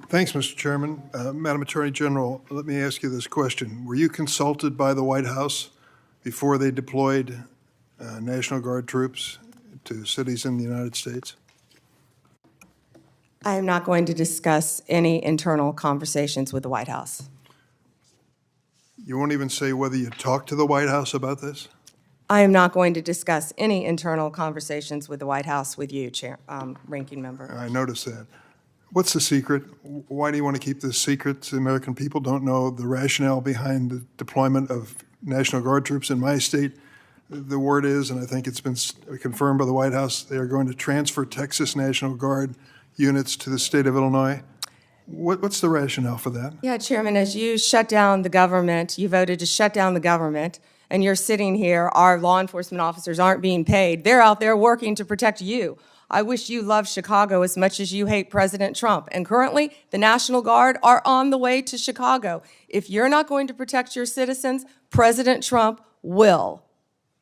Thanks, Mr. Chairman. Madam Attorney General, let me ask you this question. Were you consulted by the White House before they deployed National Guard troops to cities in the United States? I am not going to discuss any internal conversations with the White House. You won't even say whether you talked to the White House about this? I am not going to discuss any internal conversations with the White House with you, Ranking Member. I noticed that. What's the secret? Why do you want to keep this secret? The American people don't know the rationale behind the deployment of National Guard troops in my state. The word is, and I think it's been confirmed by the White House, they are going to transfer Texas National Guard units to the state of Illinois. What's the rationale for that? Yeah, Chairman, as you shut down the government, you voted to shut down the government, and you're sitting here, our law enforcement officers aren't being paid. They're out there working to protect you. I wish you loved Chicago as much as you hate President Trump. And currently, the National Guard are on the way to Chicago. If you're not going to protect your citizens, President Trump will.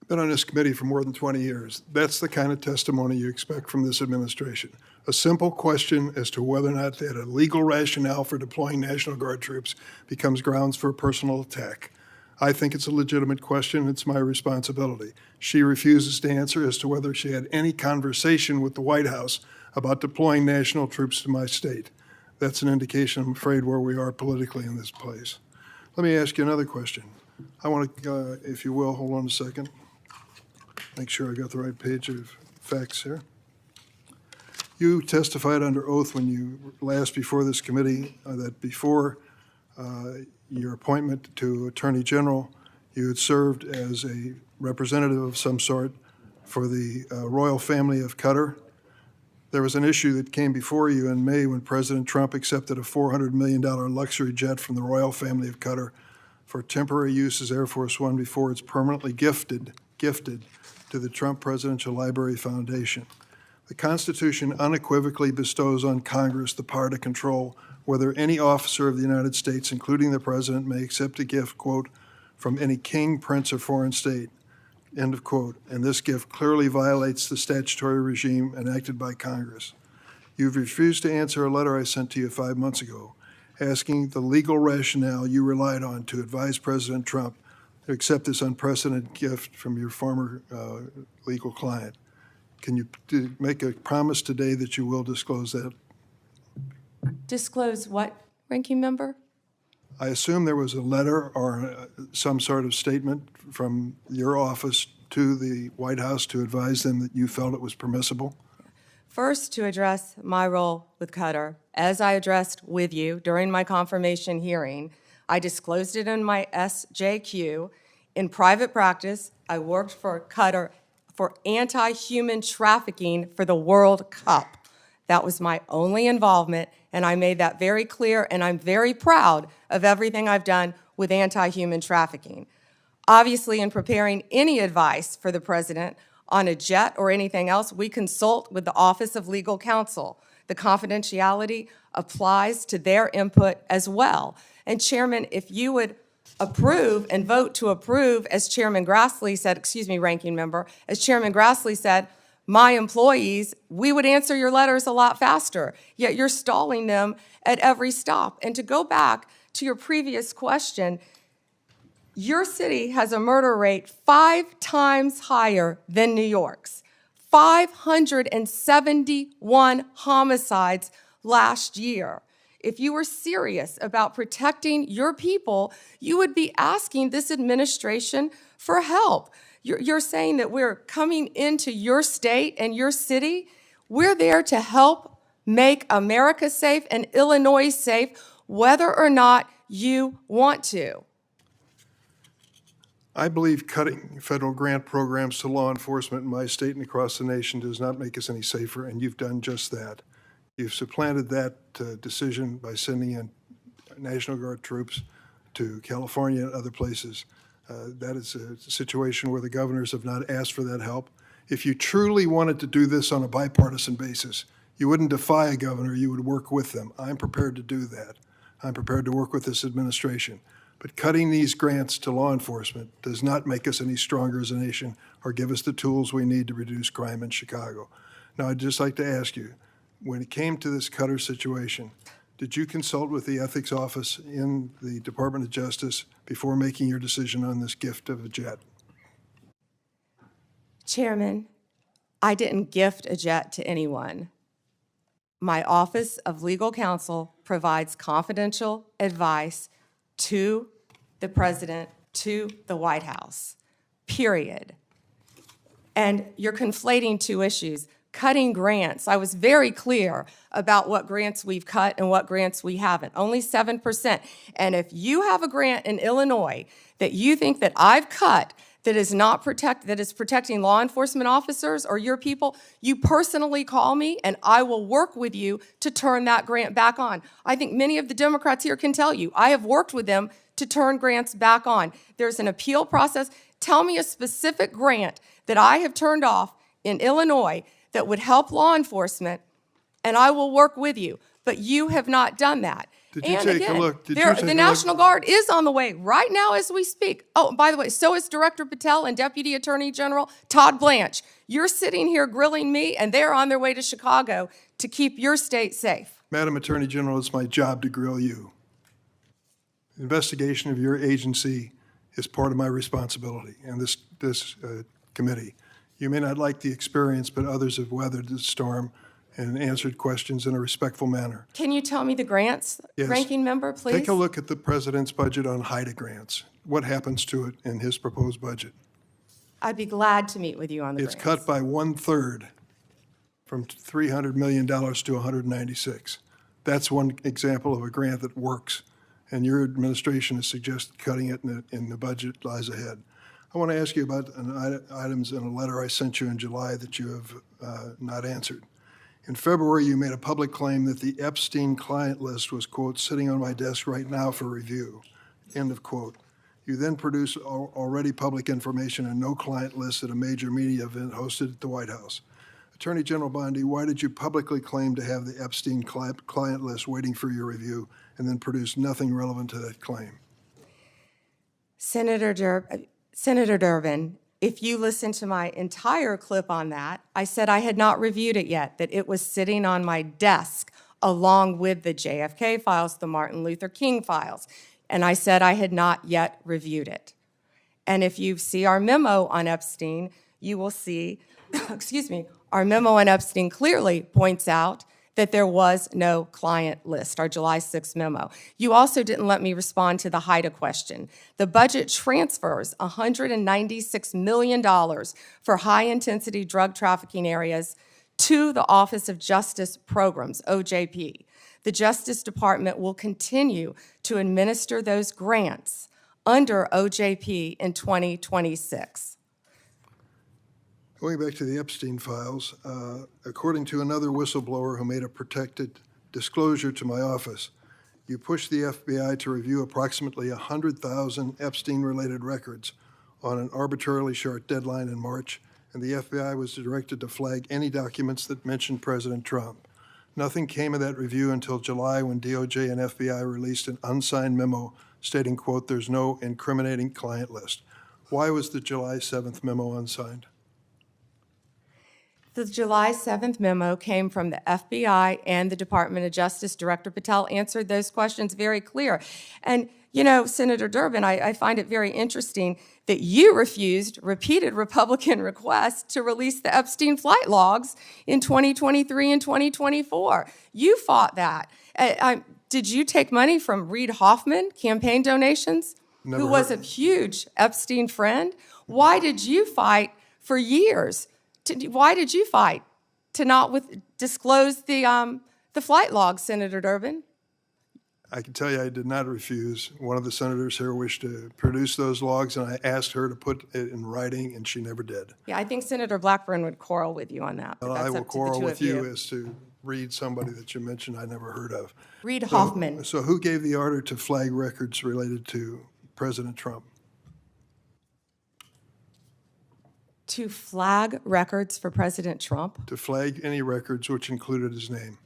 I've been on this committee for more than 20 years. That's the kind of testimony you expect from this administration. A simple question as to whether or not they had a legal rationale for deploying National Guard troops becomes grounds for a personal attack. I think it's a legitimate question. It's my responsibility. She refuses to answer as to whether she had any conversation with the White House about deploying national troops to my state. That's an indication, I'm afraid, where we are politically in this place. Let me ask you another question. I want to, if you will, hold on a second. Make sure I got the right page of facts here. You testified under oath when you last before this committee that before your appointment to Attorney General, you had served as a representative of some sort for the royal family of Qatar. There was an issue that came before you in May when President Trump accepted a $400 million luxury jet from the royal family of Qatar for temporary use as Air Force One before it's permanently gifted to the Trump Presidential Library Foundation. The Constitution unequivocally bestows on Congress the power to control whether any officer of the United States, including the President, may accept a gift, quote, from any king, prince, or foreign state, end of quote. And this gift clearly violates the statutory regime enacted by Congress. You've refused to answer a letter I sent to you 5 months ago asking the legal rationale you relied on to advise President Trump to accept this unprecedented gift from your former legal client. Can you make a promise today that you will disclose that? Disclose what, Ranking Member? I assume there was a letter or some sort of statement from your office to the White House to advise them that you felt it was permissible? First, to address my role with Qatar, as I addressed with you during my confirmation hearing, I disclosed it in my SJQ. In private practice, I worked for Qatar for anti-human trafficking for the World Cup. That was my only involvement, and I made that very clear, and I'm very proud of everything I've done with anti-human trafficking. Obviously, in preparing any advice for the President on a jet or anything else, we consult with the Office of Legal Counsel. The confidentiality applies to their input as well. And Chairman, if you would approve and vote to approve, as Chairman Grassley said, excuse me, Ranking Member, as Chairman Grassley said, my employees, we would answer your letters a lot faster, yet you're stalling them at every stop. And to go back to your previous question, your city has a murder rate 5 times higher than New York's. 571 homicides last year. If you were serious about protecting your people, you would be asking this administration for help. You're saying that we're coming into your state and your city. We're there to help make America safe and Illinois safe, whether or not you want to. I believe cutting federal grant programs to law enforcement in my state and across the nation does not make us any safer, and you've done just that. You've supplanted that decision by sending in National Guard troops to California and other places. That is a situation where the governors have not asked for that help. If you truly wanted to do this on a bipartisan basis, you wouldn't defy a governor, you would work with them. I'm prepared to do that. I'm prepared to work with this administration. But cutting these grants to law enforcement does not make us any stronger as a nation or give us the tools we need to reduce crime in Chicago. Now, I'd just like to ask you, when it came to this Qatar situation, Did you consult with the ethics office in the Department of Justice before making your decision on this gift of a jet? Chairman, I didn't gift a jet to anyone. My Office of Legal Counsel provides confidential advice to the President, to the White House, period. And you're conflating two issues. Cutting grants, I was very clear about what grants we've cut and what grants we haven't, only 7%. And if you have a grant in Illinois that you think that I've cut that is not that is protecting law enforcement officers or your people, you personally call me and I will work with you to turn that grant back on. I think many of the Democrats here can tell you, I have worked with them to turn grants back on. There's an appeal process. Tell me a specific grant that I have turned off in Illinois that would help law enforcement, and I will work with you. But you have not done that. Did you take a look? The National Guard is on the way right now as we speak. Oh, by the way, so is Director Patel and Deputy Attorney General Todd Blanche. You're sitting here grilling me, and they're on their way to Chicago to keep your state safe. Madam Attorney General, it's my job to grill you. The investigation of your agency is part of my responsibility and this committee. You may not like the experience, but others have weathered the storm and answered questions in a respectful manner. Can you tell me the grants, Yes. Ranking Member, please? Take a look at the president's budget on HIDA grants. What happens to it in his proposed budget? I'd be glad to meet with you on the It's grants. cut by 1/3 from $300 million to 196. That's one example of a grant that works, and your administration has suggested cutting it in the budget lies ahead. I want to ask you about items in a letter I sent you in July that you have not answered. In February, you made a public claim that the Epstein client list was, quote, sitting on my desk right now for review, end of quote. You then produced already public information and no client list at a major media event hosted at the White House. Attorney General Bondi, why did you publicly claim to have the Epstein client list waiting for your review and then produce nothing relevant to that claim? Senator Durbin, if you listen to my entire clip on that, I said I had not reviewed it yet, that it was sitting on my desk along with the JFK files, the Martin Luther King files, and I said I had not yet reviewed it. And if you see our memo on Epstein, you will see, excuse me, our memo on Epstein clearly points out that there was no client list, our July 6th memo. You also didn't let me respond to the HIDA question. The budget transfers $196 million for high-intensity drug trafficking areas to the Office of Justice Programs, OJP. The Justice Department will continue to administer those grants under OJP in 2026. Going back to the Epstein files, according to another whistleblower who made a protected disclosure to my office, you pushed the FBI to review approximately 100,000 Epstein-related records on an arbitrarily short deadline in March, and the FBI was directed to flag any documents that mentioned President Trump. Nothing came of that review until July when DOJ and FBI released an unsigned memo stating, quote, there's no incriminating client list. Why was the July 7th memo unsigned? The July 7th memo came from the FBI and the Department of Justice. Director Patel answered those questions very clear. And, you know, Senator Durbin, I find it very interesting that you refused repeated Republican requests to release the Epstein flight logs in 2023 and 2024. You fought that. Did you take money from Reid Hoffman, campaign donations, who was a huge Epstein friend? Why did you fight for years? Why did you fight to not disclose the flight logs, Senator Durbin? I can tell you I did not refuse. One of the senators here wished to produce those logs, and I asked her to put it in writing, and she never did. Yeah, I think Senator Blackburn would quarrel with you on that. But Well, that's I will up to the quarrel two with of you as to Reid, somebody that you mentioned I never heard of. Reid Hoffman. So who gave the order to flag records related to President Trump? To flag records for President Trump? To flag any records which included his name.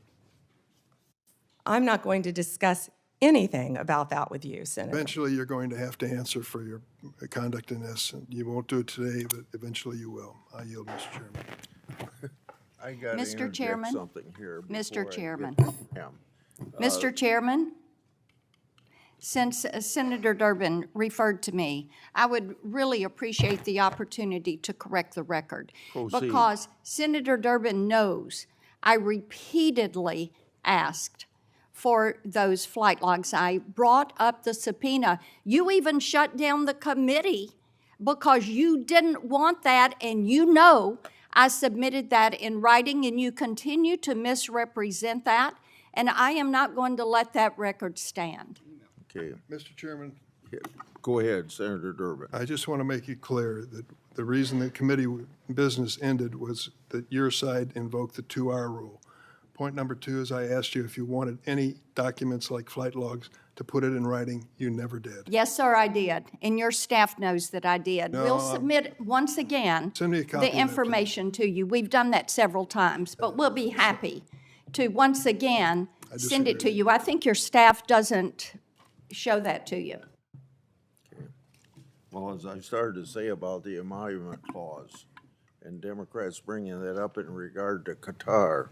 I'm not going to discuss anything about that with you, Senator. Eventually, you're going to have to answer for your conduct in this. And you won't do it today, but eventually you will. I yield, Mr. Chairman. I got to Mr. interject Chairman? something here. Mr. before I Chairman. get to Pam. Mr. Chairman, since Senator Durbin referred to me, I would really appreciate the opportunity to correct the record. Proceed. Because Senator Durbin knows I repeatedly asked for those flight logs. I brought up the subpoena. You even shut down the committee because you didn't want that, and you know I submitted that in writing, and you continue to misrepresent that, and I am not going to let that record stand. Okay, Mr. Chairman, go ahead, Senator Durbin. I just want to make it clear that the reason the committee business ended was that your side invoked the 2-hour rule. Point number 2 is I asked you if you wanted any documents like flight logs to put it in writing. You never did. Yes, sir, I did, and your staff knows that I did. No, We'll submit, once again, Send me a copy of the that, information to you. We've done that several times, but we'll be happy to, once again, send it to disagree. you. I think your staff doesn't show that to you. Well, as I started to say about the emolument clause, and Democrats bringing that up in regard to Qatar,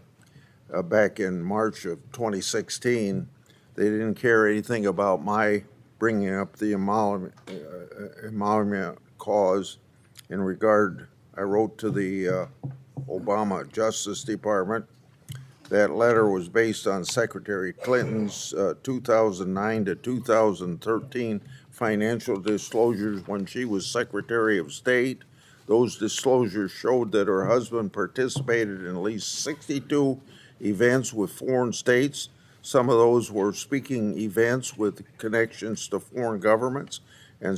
back in March of 2016, they didn't care anything about my bringing up the emolument clause in regard. I wrote to the Obama Justice Department. That letter was based on Secretary Clinton's 2009 to 2013 financial disclosures when she was Secretary of State. Those disclosures showed that her husband participated in at least 62 events with foreign states. Some of those were speaking events with connections to foreign governments, and